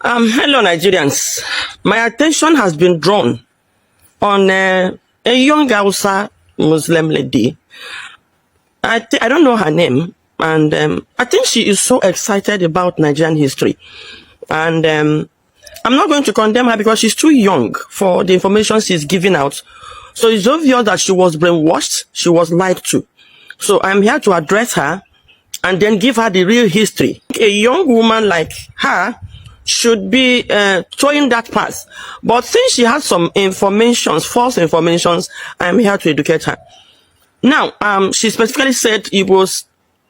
Hello, Nigerians. My attention has been drawn on a young Hausa Muslim lady. I don't know her name, and I think she is so excited about Nigerian history. And I'm not going to condemn her because she's too young for the information she's giving out. So it's obvious that she was brainwashed, she was lied to. So I'm here to address her and then give her the real history. A young woman like her should be towing that path. But since she has some false informations, I'm here to educate her. Now, she specifically said Igbos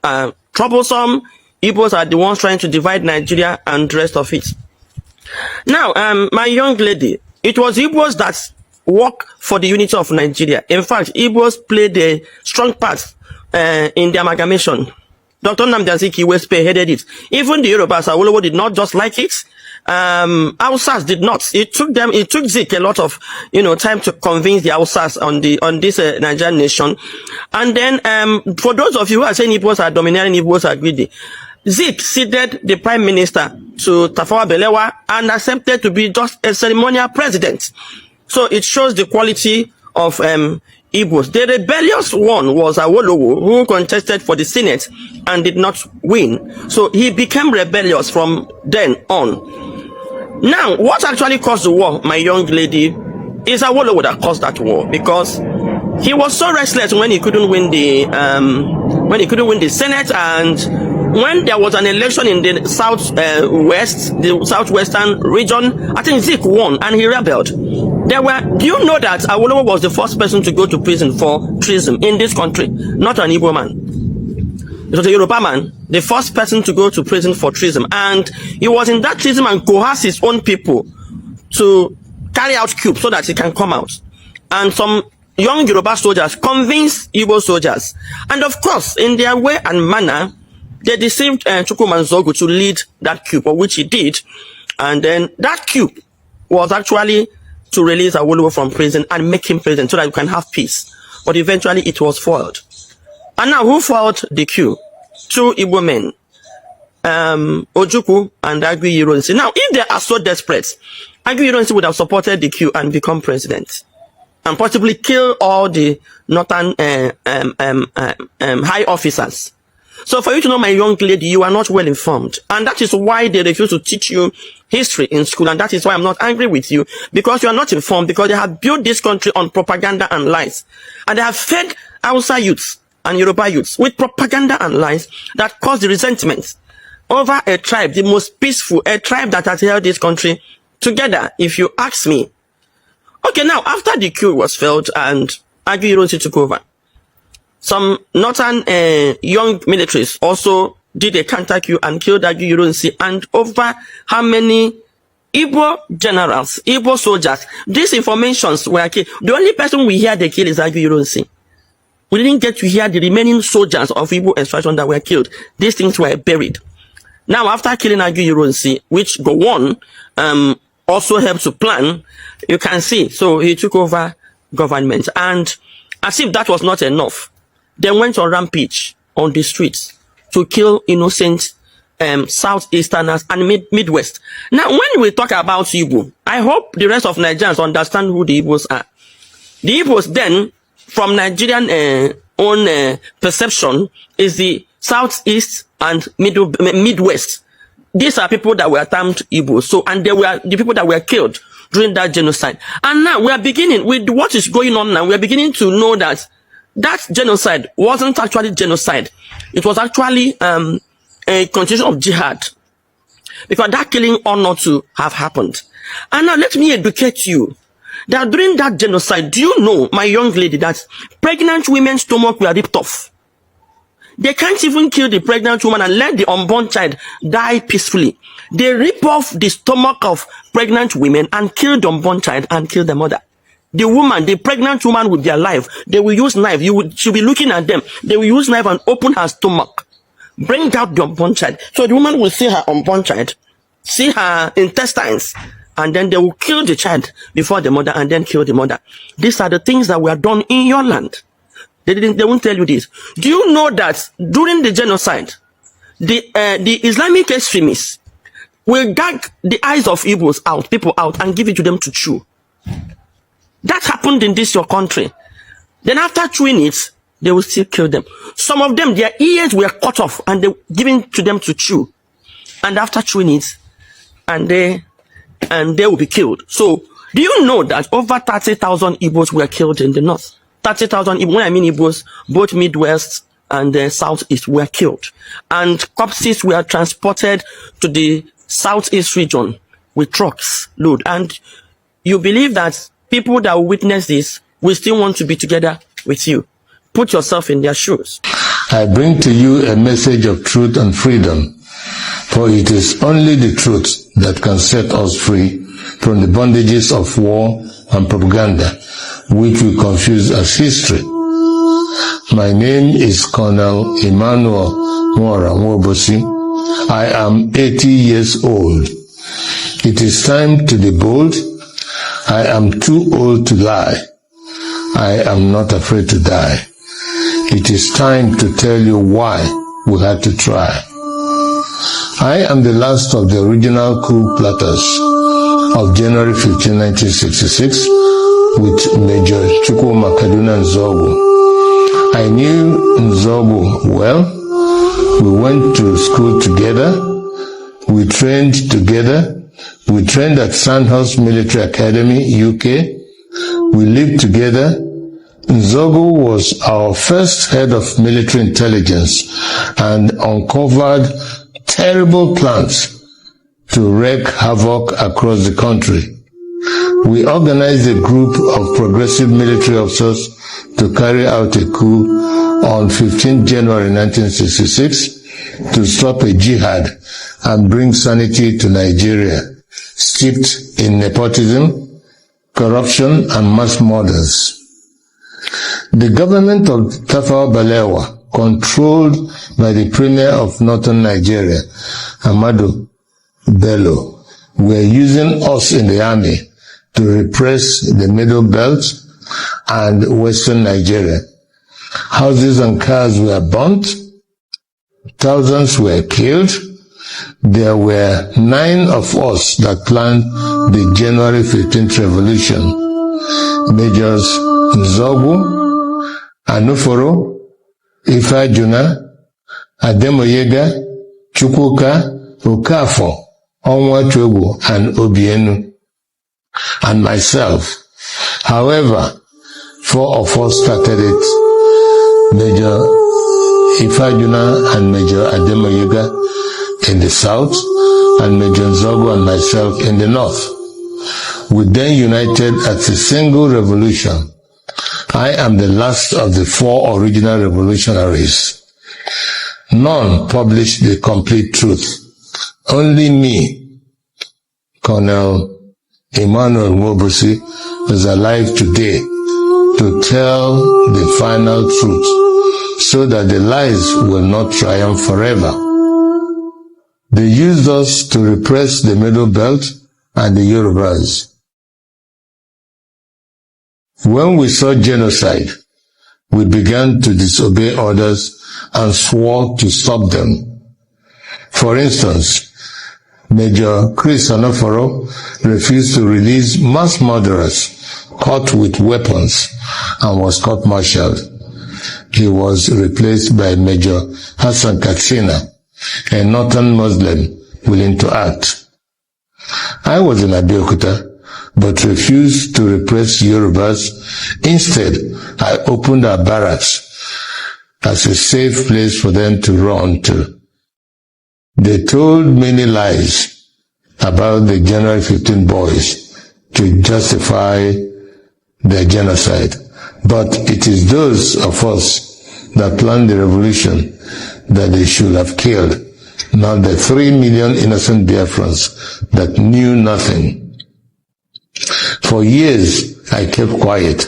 are troublesome. Igbos are the ones trying to divide Nigeria and the rest of it. Now, my young lady, it was Igbos that work for the unity of Nigeria. In fact, Igbos played a strong part in the amalgamation. Dr. Nnamdi Azikiwe spearheaded it. Even the Yoruba did not just like it. Hausas did not. It took Zik a lot of, time to convince the Hausas on this Nigerian nation. And then, for those of you who are saying Igbos are domineering, Igbos are greedy, Zik ceded the prime minister to Tafawa Balewa and accepted to be just a ceremonial president. So it shows the quality of Igbos. The rebellious one was Awolowo, who contested for the Senate and did not win. So he became rebellious from then on. Now, what actually caused the war, my young lady, is Awolowo that caused that war, because he was so restless when he couldn't win the Senate, and when there was an election in the southwestern region, I think Zik won and he rebelled. Do you know that Awolowo was the first person to go to prison for treason in this country? Not an Igbo man. It was a Yoruba man, the first person to go to prison for treason. And he was in that treason and coerced his own people to carry out coup so that he can come out. And some young Yoruba soldiers convinced Igbo soldiers. And of course, in their way and manner, they deceived Chukwumanzogu to lead that coup, which he did. And then that coup was actually to release Awolowo from prison and make him president so that we can have peace. But eventually it was foiled. And now who foiled the coup? Two Igbo men, Ojukwu and Agui Ironsi. Now, if they are so desperate, Agui Ironsi would have supported the coup and become president, and possibly kill all the northern high officers. So for you to know, my young lady, you are not well informed. And that is why they refuse to teach you history in school. And that is why I'm not angry with you, because you are not informed, because they have built this country on propaganda and lies. And they have fed Hausa youths and Yoruba youths with propaganda and lies that cause the resentment over a tribe, the most peaceful, a tribe that has held this country together, if you ask me. Okay, now, after the coup was failed and Agui Ironsi took over, some northern young militaries also did a counter coup and killed Agui Ironsi, and over how many Igbo generals, Igbo soldiers, these informations were killed. The only person we hear they kill is Agui Ironsi. We didn't get to hear the remaining soldiers of Igbo extraction that were killed. These things were buried. Now, after killing Agui Ironsi, which Gowon also helped to plan, you can see, so he took over government. And as if that was not enough, they went on rampage on the streets to kill innocent Southeasterners and Midwest. Now, when we talk about Igbo, I hope the rest of Nigerians understand who the Igbos are. The Igbos then, from Nigerian own perception, is the Southeast and Midwest. These are people that were termed Igbo. So, and they were the people that were killed during that genocide. And now we are beginning with what is going on now. We are beginning to know that that genocide wasn't actually genocide. It was actually a continuation of jihad, because that killing ought not to have happened. And now let me educate you that during that genocide, do you know, my young lady, that pregnant women's stomach were ripped off? They can't even kill the pregnant woman and let the unborn child die peacefully. They rip off the stomach of pregnant women and kill the unborn child and kill the mother. The woman, the pregnant woman will be alive. They will use knife. She'll be looking at them. They will use knife and open her stomach, bring out the unborn child. So the woman will see her unborn child, see her intestines, and then they will kill the child before the mother and then kill the mother. These are the things that were done in your land. They won't tell you this. Do you know that during the genocide, the Islamic extremists will gag the eyes of Igbos out, people out, and give it to them to chew. That happened in this your country. Then after chewing it, they will still kill them. Some of them, their ears were cut off and they given to them to chew. And after chewing it, and they will be killed. So, do you know that over 30,000 Igbos were killed in the north? 30,000, when I mean Igbos, both Midwest and the Southeast were killed. And corpses were transported to the Southeast region with trucks load. And you believe that people that will witness this will still want to be together with you. Put yourself in their shoes. I bring to you a message of truth and freedom, for it is only the truth that can set us free from the bondages of war and propaganda, which we confuse as history. My name is Colonel Emmanuel Mora Mwobosi. I am 80 years old. It is time to be bold. I am too old to lie. I am not afraid to die. It is time to tell you why we had to try. I am the last of the original coup plotters of January 15, 1966 with Major Chukwuma Kaduna Nzogu. I knew Nzogu well. We went to school together. We trained together. We trained at Sandhurst Military Academy, UK. We lived together. Nzogu was our first head of military intelligence and uncovered terrible plans to wreak havoc across the country. We organized a group of progressive military officers to carry out a coup on 15 January 1966 to stop a jihad and bring sanity to Nigeria, steeped in nepotism, corruption, and mass murders. The government of Tafawa Balewa, controlled by the premier of northern Nigeria, Ahmadu Bello, were using us in the army to repress the Middle Belt and Western Nigeria. Houses and cars were burnt. Thousands were killed. There were 9 of us that planned the January 15th revolution. Majors Nzogu, Anuforo, Ifajuna, Ademoyega, Chukwuka, Okafor, Onwachogwu, and Obienu, and myself. However, 4 of us started it, Major Ifajuna and Major Ademoyega in the south, and Major Nzogu and myself in the north. We then united as a single revolution. I am the last of the 4 original revolutionaries. None published the complete truth. Only me, Colonel Emmanuel Mwobosi, is alive today to tell the final truth so that the lies will not triumph forever. They used us to repress the Middle Belt and the Yorubas. When we saw genocide, we began to disobey orders and swore to stop them. For instance, Major Chris Anoforo refused to release mass murderers caught with weapons and was court-martialed. He was replaced by Major Hassan Katsina, a northern Muslim willing to act. I was in Abeokuta, but refused to repress Yorubas. Instead, I opened our barracks as a safe place for them to run to. They told many lies about the January 15 boys to justify their genocide. But it is those of us that planned the revolution that they should have killed, not the 3 million innocent Biafrans that knew nothing. For years, I kept quiet,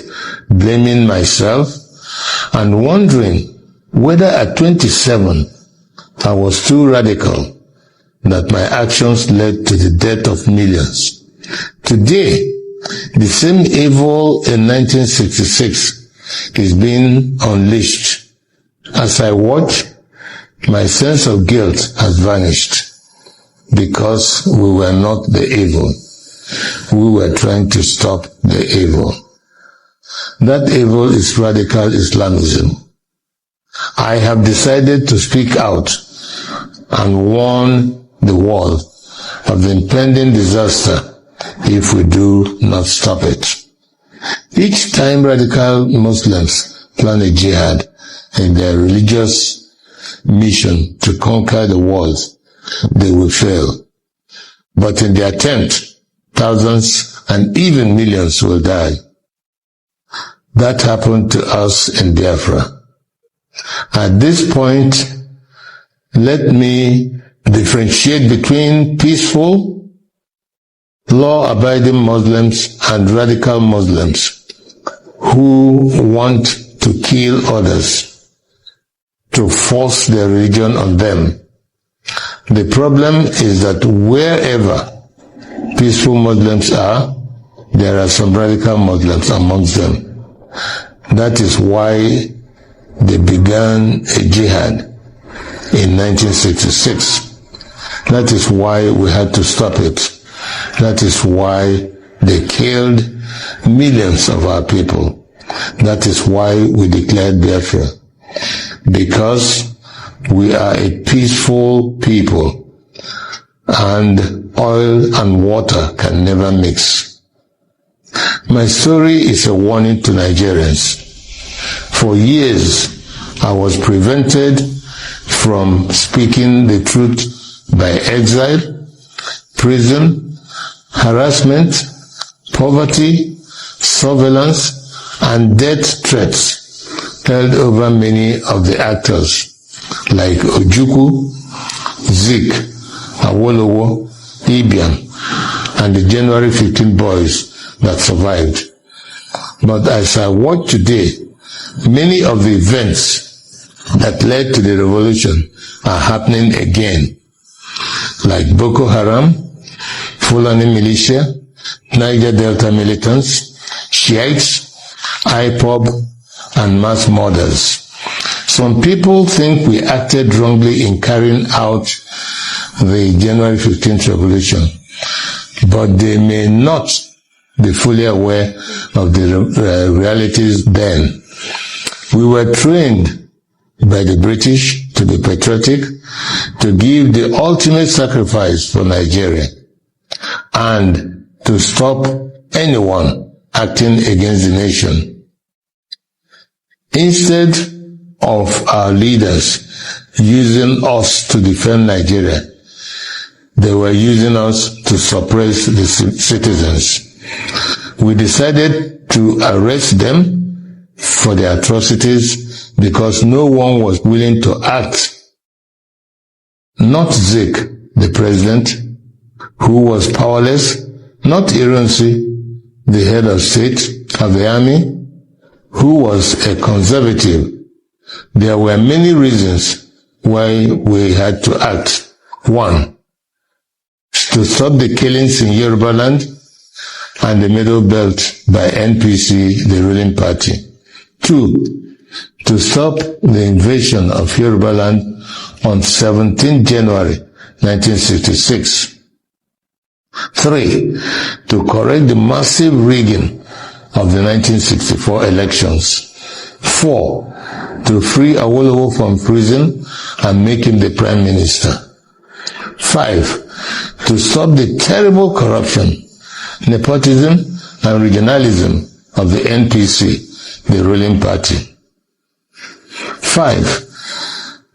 blaming myself and wondering whether at 27 I was too radical that my actions led to the death of millions. Today, the same evil in 1966 is being unleashed. As I watch, my sense of guilt has vanished. because we were not the evil. We were trying to stop the evil. That evil is radical Islamism. I have decided to speak out and warn the world of the impending disaster if we do not stop it. Each time radical Muslims plan a jihad in their religious mission to conquer the world, they will fail. But in the attempt, thousands and even millions will die. That happened to us in Biafra. At this point, let me differentiate between peaceful, law-abiding Muslims and radical Muslims who want to kill others, to force their religion on them. The problem is that wherever peaceful Muslims are, there are some radical Muslims amongst them. That is why they began a jihad in 1966. That is why we had to stop it. That is why they killed millions of our people. That is why we declared Biafra. Because we are a peaceful people, and oil and water can never mix. My story is a warning to Nigerians. For years, I was prevented from speaking the truth by exile, prison, harassment, poverty, surveillance, and death threats held over many of the actors like Ojukwu, Zik, Awolowo, Ibiam, and the January 15 boys that survived. But as I watch today, many of the events that led to the revolution are happening again, like Boko Haram, Fulani militia, Niger Delta militants, Shiites, IPOB, and mass murders. Some people think we acted wrongly in carrying out the January 15th revolution, but they may not be fully aware of the realities then. We were trained by the British to be patriotic, to give the ultimate sacrifice for Nigeria, and to stop anyone acting against the nation. Instead of our leaders using us to defend Nigeria, they were using us to suppress the citizens. We decided to arrest them for their atrocities because no one was willing to act. Not Zik, the president, who was powerless, not Ironsi, the head of state of the army, who was a conservative. There were many reasons why we had to act. 1, to stop the killings in Yoruba land and the Middle Belt by NPC, the ruling party. 2, to stop the invasion of Yoruba land on 17 January 1966. 3, to correct the massive rigging of the 1964 elections. 4, to free Awolowo from prison and make him the Prime Minister. 5, to stop the terrible corruption, nepotism, and regionalism of the NPC, the ruling party. 5,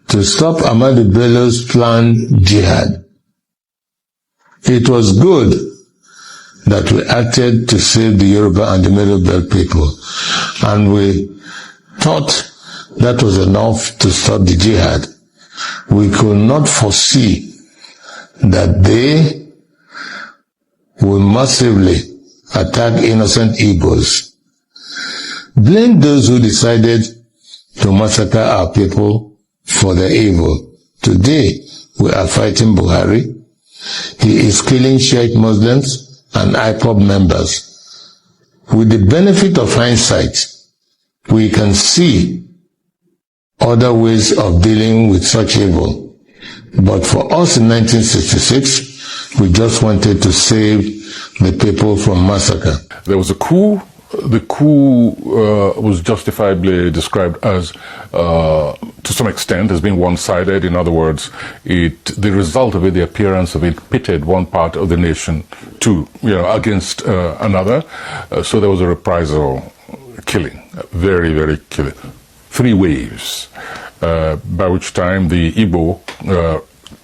to stop Ahmadu Bello's planned jihad. It was good that we acted to save the Yoruba and the Middle Belt people, and we thought that was enough to stop the jihad. We could not foresee that they will massively attack innocent Igbos. Blame those who decided to massacre our people for their evil. Today, we are fighting Buhari. He is killing Shiite Muslims and IPOB members. With the benefit of hindsight, we can see other ways of dealing with such evil. But for us in 1966, we just wanted to save the people from massacre. There was a coup. The coup was justifiably described as, to some extent, as being one-sided. In other words, the result of it, the appearance of it, pitted one part of the nation against another. So there was a reprisal killing, very, very killing. 3 waves, by which time the Igbo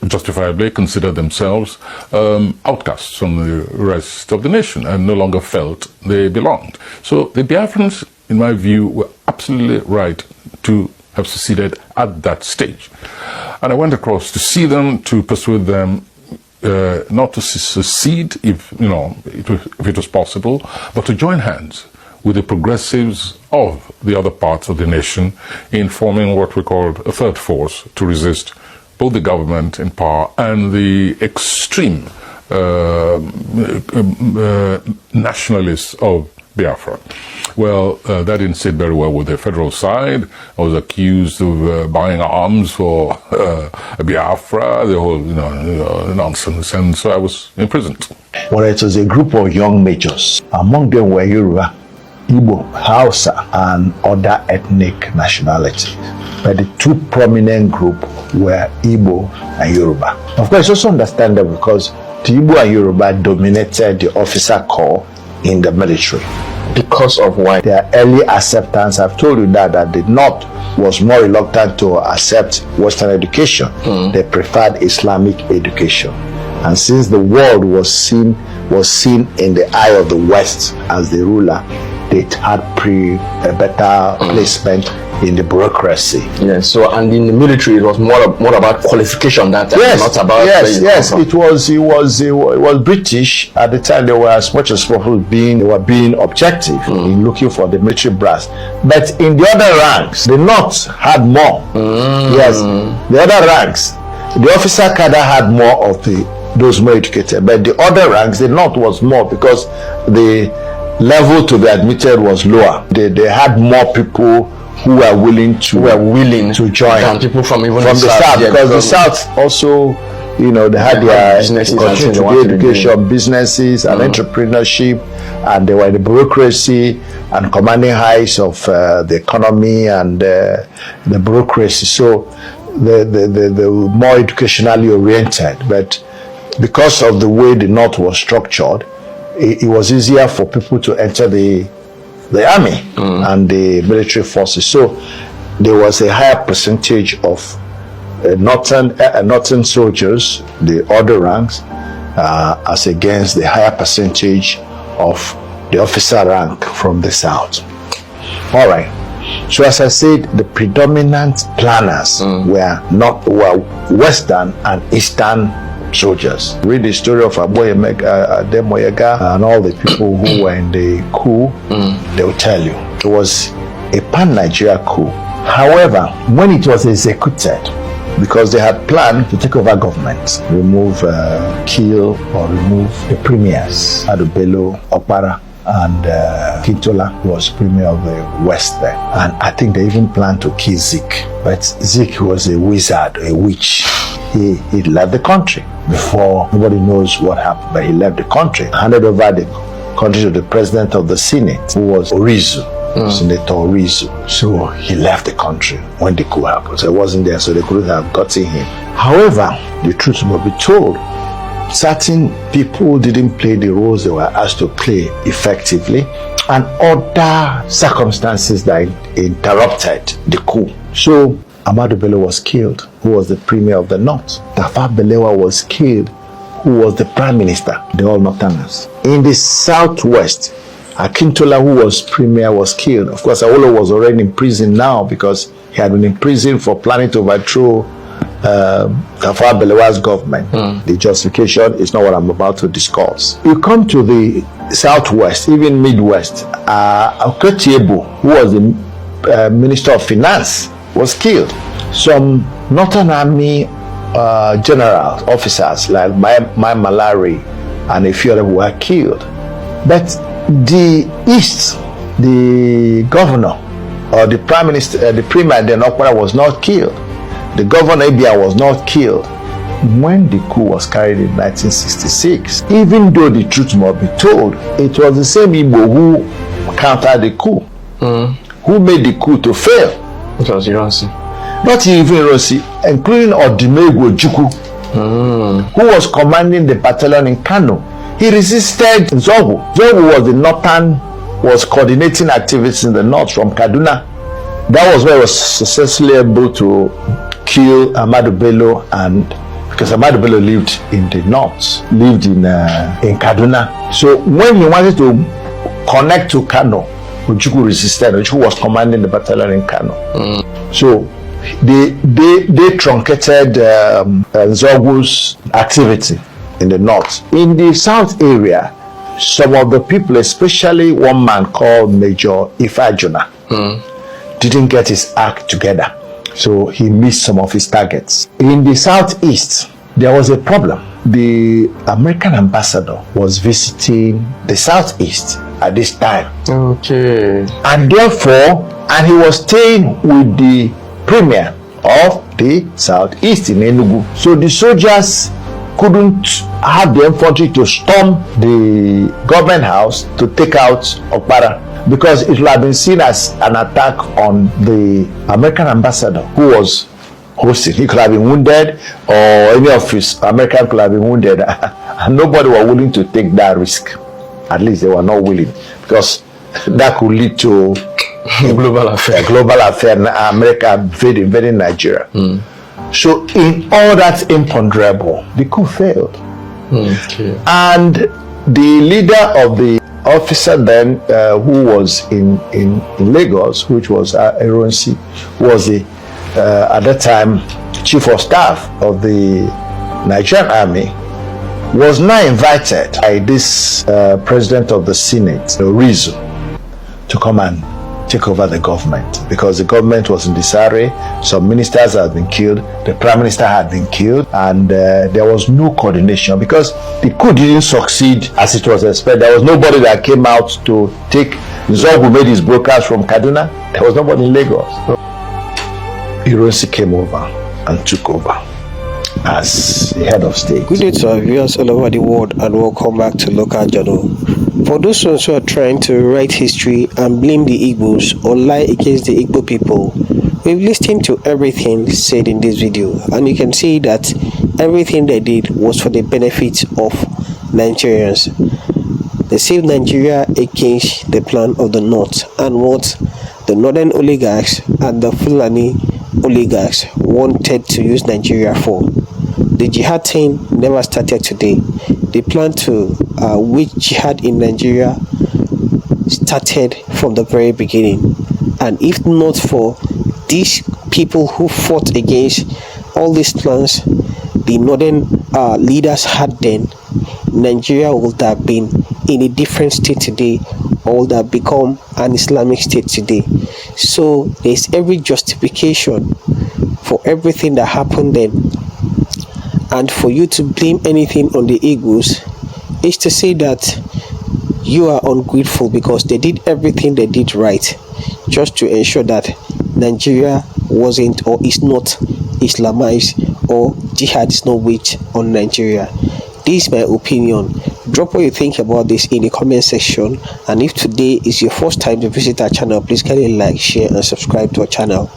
justifiably considered themselves outcasts from the rest of the nation and no longer felt they belonged. So the Biafrans, in my view, were absolutely right to have seceded at that stage. And I went across to see them, to persuade them not to secede if it was possible, but to join hands with the progressives of the other parts of the nation in forming what we called a third force to resist both the government in power and the extreme nationalists of Biafra. Well, that didn't sit very well with the federal side. I was accused of buying arms for Biafra, the whole nonsense, and so I was imprisoned. Well, it was a group of young majors. Among them were Yoruba, Igbo, Hausa, and other ethnic nationalities. But the 2 prominent groups were Igbo and Yoruba. Of course, it's also understandable because the Igbo and Yoruba dominated the officer corps in the military. Because of why? Their early acceptance, I've told you that the North was more reluctant to accept Western education. They preferred Islamic education. And since the world was seen in the eye of the West as the ruler, they had a better placement in the bureaucracy. Yes. So, and in the military, it was more about qualification that time, not about. Yes. It was British at the time. They were as much as possible being objective in looking for the military brass. But in the other ranks, the North had more. Yes, the other ranks, the officer cadre had more of those more educated. But the other ranks, the North was more because the level to be admitted was lower. They had more people who were willing to join than people from the South, because the South also, they had their education, businesses and entrepreneurship, and they were in the bureaucracy and commanding heights of the economy and the bureaucracy. So the more educationally oriented, but because of the way the North was structured, it was easier for people to enter the army and the military forces. So there was a higher percentage of northern soldiers, the other ranks, as against the higher percentage of the officer rank from the south. All right. So as I said, the predominant planners were Western and Eastern soldiers. Read the story of Ademoyega and all the people who were in the coup. They will tell you it was a pan-Nigeria coup. However, when it was executed, because they had planned to take over government, kill or remove the premiers, Adubelo, Okpara, and Kintola was premier of the West there. And I think they even planned to kill Zik. But Zik was a wizard, a witch. He left the country before nobody knows what happened, but he left the country, handed over the country to the president of the Senate, who was Orizu, Senator Orizu. So he left the country when the coup happened. So he wasn't there, so they couldn't have gotten him. However, the truth must be told, certain people didn't play the roles they were asked to play effectively, and other circumstances that interrupted the coup. So Ahmadu Bello was killed, who was the premier of the North. Tafawa Balewa was killed, who was the prime minister, the all Northerners. In the Southwest, Akintola, who was premier, was killed. Of course, Awolowo was already in prison now because he had been in prison for planning to overthrow Tafawa Balewa's government. The justification is not what I'm about to discuss. You come to the Southwest, even Midwest, Oketiebu, who was the Minister of Finance, was killed. Some Northern Army generals, officers like Mai Malari and a few others were killed. But the East, the governor or the prime minister, the premier then Okpara was not killed. The governor Abia was not killed. when the coup was carried in 1966, even though the truth must be told, it was the same Igbo who countered the coup, who made the coup to fail. It was Ironsi. Not even Ironsi, including Odimegwu Ojukwu, who was commanding the battalion in Kano. He resisted Nzogu. Nzogu was coordinating activities in the north from Kaduna. That was where he was successfully able to kill Ahmadu Bello, and because Ahmadu Bello lived in the north, lived in Kaduna. So when he wanted to connect to Kano, Ojukwu resisted. Ojukwu was commanding the battalion in Kano. So they truncated Nzogu's activity in the north. In the south area, some of the people, especially one man called Major Ifajuna, didn't get his act together. So he missed some of his targets. In the southeast, there was a problem. The American ambassador was visiting the southeast at this time. Okay. And therefore, he was staying with the premier of the southeast in Enugu. So the soldiers couldn't have the infantry to storm the government house to take out Okpara, because it would have been seen as an attack on the American ambassador who was hosting. He could have been wounded, or any of his American could have been wounded, and nobody were willing to take that risk. At least they were not willing, because that could lead to a global affair. And America invading Nigeria. So in all that imponderable, the coup failed. Okay. And the leader of the officer then, who was in Lagos, which was Ironsi, was the at that time chief of staff of the Nigerian army, was now invited by this president of the Senate, Rizu, to come and take over the government, because the government was in disarray. Some ministers had been killed, the prime minister had been killed, and there was no coordination, because the coup didn't succeed as it was expected. There was nobody that came out to take. Nzogu made his brokers from Kaduna. There was nobody in Lagos. Ironsi came over and took over as the head of state. Good day to our viewers all over the world, and welcome back to Local Journal. For those ones who are trying to write history and blame the Igbos or lie against the Igbo people, we've listened to everything said in this video, and you can see that everything they did was for the benefit of Nigerians. They saved Nigeria against the plan of the North and what the Northern oligarchs and the Fulani oligarchs wanted to use Nigeria for. The jihad thing never started today. The plan to wage jihad in Nigeria started from the very beginning. And if not for these people who fought against all these plans the northern leaders had then, Nigeria would have been in a different state today, or would have become an Islamic state today. So there's every justification for everything that happened then. And for you to blame anything on the Igbos is to say that you are ungrateful, because they did everything they did right just to ensure that Nigeria wasn't or is not Islamized, or jihad is not waged on Nigeria. This is my opinion. Drop what you think about this in the comment section, and if today is your first time to visit our channel, please kindly like, share and subscribe to our channel.